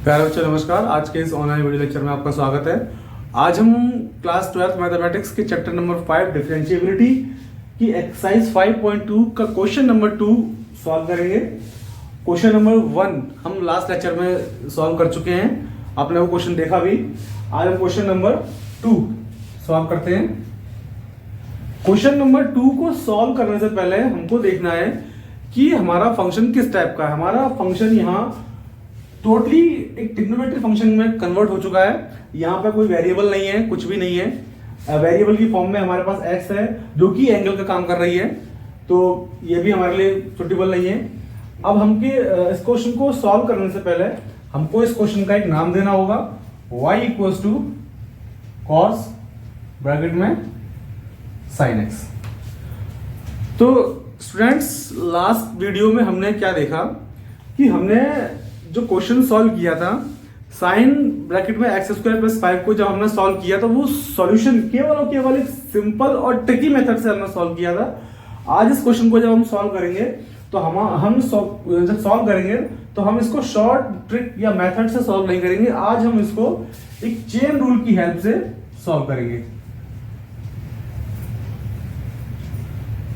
प्यारे बच्चों नमस्कार। आज के इस ऑनलाइन वीडियो लेक्चर में आपका स्वागत है। आज हम क्लास 12th मैथमेटिक्स के चैप्टर नंबर 5 डिफरेंशिएबिलिटी की एक्सरसाइज 5.2 का क्वेश्चन नंबर 2 सॉल्व करेंगे। क्वेश्चन नंबर 1 हम लास्ट लेक्चर में सॉल्व कर चुके हैं, आपने वो क्वेश्चन देखा भी। आज हम क्वेश्चन नंबर 2 सॉल्व करते हैं। क्वेश्चन नंबर 2 को सॉल्व करने से पहले हमको देखना है कि हमारा फंक्शन किस टाइप का है। हमारा फंक्शन यहाँ टोटली एक ट्रिग्नोमेट्री फंक्शन में कन्वर्ट हो चुका है। यहाँ पे कोई वेरिएबल नहीं है, कुछ भी नहीं है। वेरिएबल की फॉर्म में हमारे पास एक्स है जो कि एंगल का काम कर रही है, तो ये भी हमारे लिए सुटेबल नहीं है। अब हमके इस क्वेश्चन को सॉल्व करने से पहले हमको इस क्वेश्चन का एक नाम देना होगा। y equals to cos bracket में साइन एक्स। तो स्टूडेंट्स, लास्ट वीडियो में हमने क्या देखा कि हमने जो क्वेश्चन सॉल्व किया था साइन ब्रैकेट में एक्स स्क्वायर प्लस 5 को जब हमने सॉल्व किया तो वो सॉल्यूशन केवल और केवल एक सिंपल और ट्रिकी मेथड से हमने सॉल्व किया था। आज इस क्वेश्चन को जब हम सॉल्व करेंगे तो हम जब सॉल्व करेंगे तो हम इसको शॉर्ट ट्रिक या मेथड से सॉल्व नहीं करेंगे। आज हम इसको एक चेन रूल की हेल्प से सॉल्व करेंगे।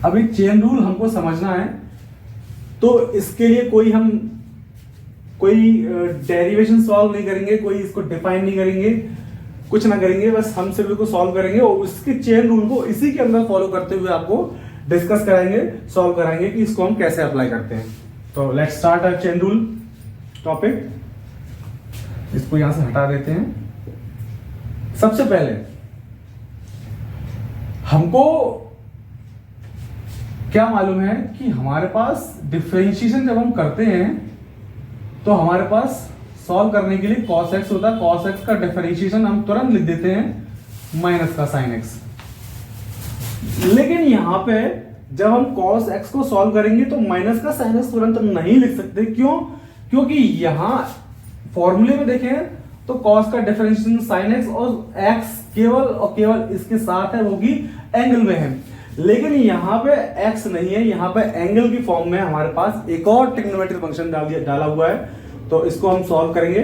अब एक चेन रूल हमको समझना है, तो इसके लिए कोई डेरिवेशन सॉल्व नहीं करेंगे, कोई इसको डिफाइन नहीं करेंगे, कुछ ना करेंगे, बस हम सिर्फ इसको सॉल्व करेंगे और उसके चेन रूल को इसी के अंदर फॉलो करते हुए आपको डिस्कस कराएंगे, सॉल्व कराएंगे कि इसको हम कैसे अप्लाई करते हैं। तो let's start a chain rule topic. इसको यहां से हटा देते हैं। सबसे पहले हमको क्या मालूम है कि हमारे पास डिफरेंशिएशन जब हम करते हैं तो हमारे पास सॉल्व करने के लिए cos x होता है। cos x का डिफरेंशिएशन हम तुरंत लिख देते हैं माइनस का sin x। लेकिन यहां पे जब हम cos x को सॉल्व करेंगे तो माइनस का sin x तुरंत नहीं लिख सकते। क्यों? क्योंकि यहां फॉर्मूले में देखें तो cos का डिफरेंशिएशन sin x और x केवल और केवल इसके साथ है, वो भी एंगल में है। लेकिन यहां पे x नहीं है, यहां पे एंगल की फॉर्म में हमारे पास एक और ट्रिग्नोमेट्री फंक्शन डाला हुआ है। तो इसको हम सॉल्व करेंगे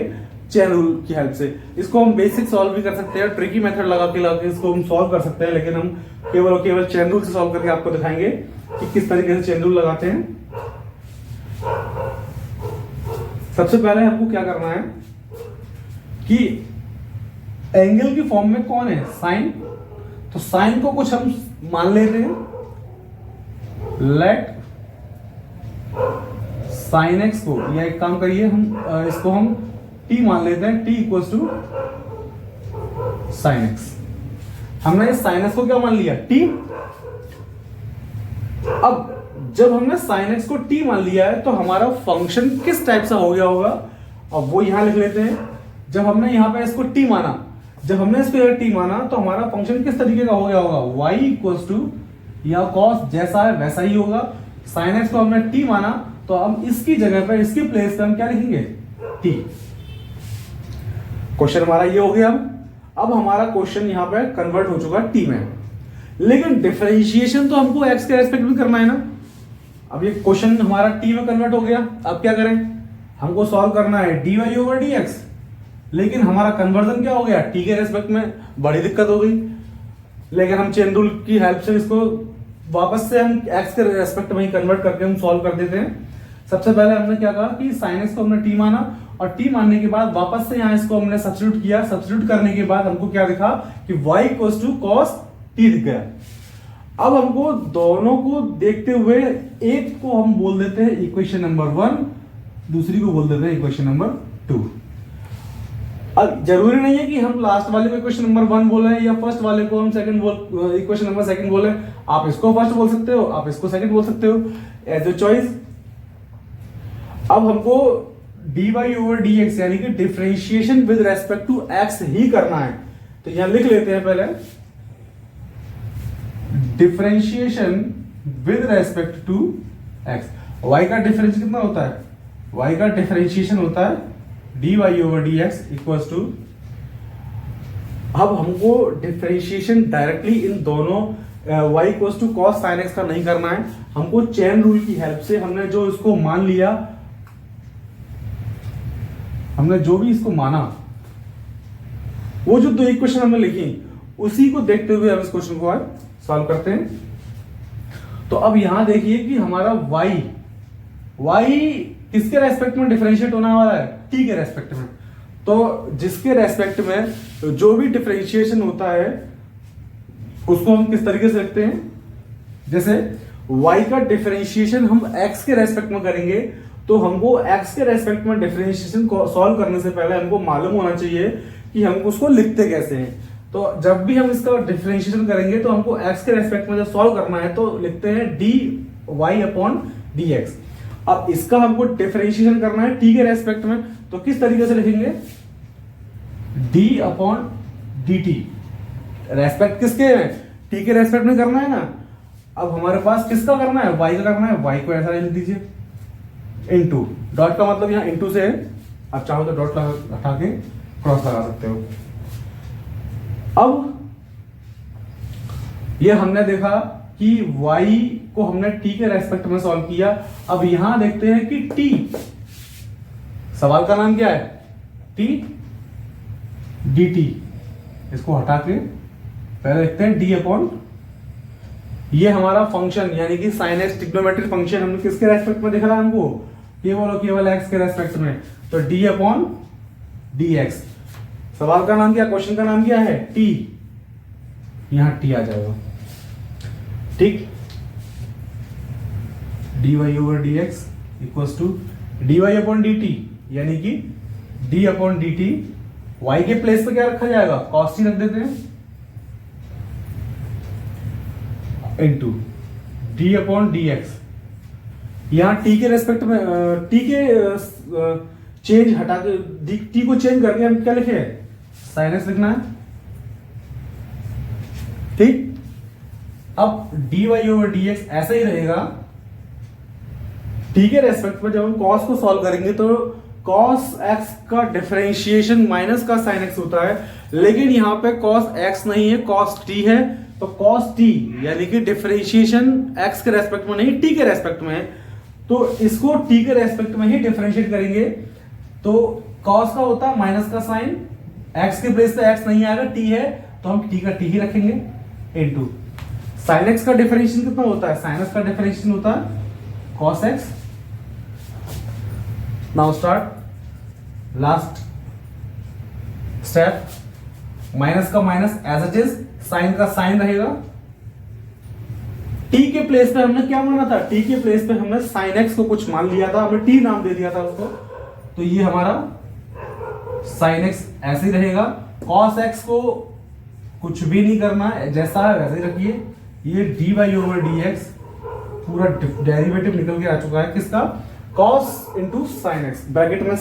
चेन रूल की हेल्प से। इसको हम बेसिक सॉल्व भी कर सकते हैं, ट्रिकी मेथड लगा के इसको हम सॉल्व कर सकते हैं, लेकिन हम केवल और केवल चेन रूल से सॉल्व करके आपको दिखाएंगे कि किस तरीके से चेन रूल लगाते हैं। सबसे पहले हमको क्या करना है कि एंगल की फॉर्म में कौन है? साइन। तो साइन को कुछ हम मान लेते हैं। लेट साइन एक्स को, या एक काम करिए, हम इसको हम t मान लेते हैं। t equals to sine x. हमने साइन एक्स को क्या मान लिया? t। अब जब हमने साइन एक्स को t मान लिया है तो हमारा फंक्शन किस टाइप सा हो गया होगा, अब वो यहां लिख लेते हैं। जब हमने यहां पे इसको t माना, जब हमने इसको t माना तो हमारा फंक्शन किस तरीके का हो गया होगा? y इक्वल्स टू, या cos जैसा है वैसा ही होगा। साइन एक्स को हमने t माना तो हम इसकी जगह पर, इसकी प्लेस पे हम क्या लिखेंगे? t। क्वेश्चन हमारा ये हो गया। अब हमारा क्वेश्चन यहां पे कन्वर्ट हो चुका t में, लेकिन डिफरेंशिएशन तो हमको x के रेस्पेक्ट में करना है ना। अब ये क्वेश्चन हमारा t में कन्वर्ट हो गया। अब क्या करें? हमको सॉल्व करना है dy ओवर dx, लेकिन हमारा कन्वर्जन क्या हो गया? t के रेस्पेक्ट में। बड़ी दिक्कत हो गई। लेकिन हम चेन रूल की हेल्प से इसको वापस से हम x के रेस्पेक्ट में ही कन्वर्ट करके हम सॉल्व कर देते हैं। सबसे पहले हमने क्या कहा कि sin x को हमने t माना, और t मानने के बाद वापस से यहां इसको हमने सब्स्टिट्यूट किया। सब्स्टिट्यूट करने के बाद हमको क्या दिखा कि y equals to cos t दिख गया। अब हमको दोनों को देखते हुए एक को हम बोल देते हैं इक्वेशन नंबर 1, दूसरी को बोल देते हैं इक्वेशन नंबर 2। अब जरूरी नहीं है कि हम लास्ट वाले को इक्वेशन नंबर 1 बोले या फर्स्ट वाले को हम इक्वेशन नंबर 2 बोले। आप इसको फर्स्ट बोल सकते हो, आप इसको सेकंड बोल सकते हो, एज ए चॉइस। अब हमको dy ओवर dx यानी कि differentiation with respect to x ही करना है। तो यहां लिख लेते हैं पहले differentiation with respect to x। y का डिफरेंस कितना होता है? y का डिफरेंशिएशन होता है dy over dx equals to, अब हमको डिफरेंशिएशन डायरेक्टली इन दोनों y equals to cos sin x का नहीं करना है। हमको चेन रूल की हेल्प से हमने जो इसको मान लिया हमने जो भी इसको माना, वो जो 2 इक्वेशन हमने लिखी उसी को देखते हुए हम इस क्वेश्चन को आज सॉल्व करते हैं। तो अब यहां देखिए कि हमारा y किसके रेस्पेक्ट में डिफरेंशिएट होने वाला है, t के रेस्पेक्ट में। तो जिसके रेस्पेक्ट में जो भी डिफरेंशिएशन होता है उसको हम किस तरीके से लिखते हैं, जैसे y का डिफरेंशिएशन हम x के रेस्पेक्ट में करेंगे तो हमको x के रेस्पेक्ट में डिफरेंशिएशन को सॉल्व करने से पहले हमको मालूम होना चाहिए कि हमको उसको लिखते कैसे हैं। तो जब भी हम इसका डिफरेंशिएशन करेंगे तो हमको x के रेस्पेक्ट में जब सॉल्व करना है तो लिखते हैं dy/dx। अब इसका हमको डिफरेंशिएशन करना है t के रेस्पेक्ट में, तो किस तरीके से लिखेंगे, d/dt। रेस्पेक्ट किसके है, t के रेस्पेक्ट में करना है ना। अब हमारे पास किसका करना है, y का करना है, y को ऐसा लिख दीजिए इनटू, डॉट का मतलब यहाँ इनटू से है, आप चाहो तो डॉट हटा के क्रॉस लगा सकते हो। अब ये हमने देखा कि y को हमने t के रेस्पेक्ट में सॉल्व किया। अब यहां देखते हैं कि t, सवाल का नाम क्या है, t dt। इसको हटा के पहले लिखते हैं d/, ये हमारा फंक्शन यानी कि sin x ट्रिग्नोमेट्रिक फंक्शन हमने किसके रेस्पेक्ट में देखा था, हमको केवल और केवल x के रेस्पेक्ट में, तो d/dx। सवाल का नाम क्या, क्वेश्चन का नाम क्या है, t, यहां t आ जाएगा, ठीक। dy/dx इक्वल्स टू dy/dt, यानी कि d/dt, y के प्लेस पे क्या रखा जाएगा, cos t रख देते हैं, इनटू d/dx। यहां t के रेस्पेक्ट में t के चेंज हटा के t को चेंज करके हम क्या लिखे, sin x लिखना है, ठीक। अब dy/dx ऐसा ही रहेगा, t के रेस्पेक्ट में जब हम cos को सॉल्व करेंगे तो cos x का डिफरेंशिएशन माइनस का sin x होता है, लेकिन यहां पे cos x नहीं है, cos t है। तो cos t यानी कि डिफरेंशिएशन x के रेस्पेक्ट में नहीं, t के रेस्पेक्ट में है, तो इसको t के रेस्पेक्ट में ही डिफरेंशिएट करेंगे। तो cos का होता है माइनस का साइन, x के प्लेस पे x नहीं आएगा, t है, तो हम t का t ही रखेंगे, इनटू sin x का डिफरेंशिएशन कितना होता है, sin x का डिफरेंशिएशन होता है cos x। Now start, last step, minus का minus as it is, sine का साइन रहेगा। t के प्लेस पे हमने क्या माना था, t के प्लेस पे हमने sin x को कुछ मान लिया था, हमने t नाम दे दिया था उसको, तो ये हमारा sin x ऐसे ही रहेगा। cos x को कुछ भी नहीं करना है, जैसा है वैसे ही रखिए। ये dy/dx पूरा डेरिवेटिव निकल के आ चुका है, किसका, cos into sin x, bracket में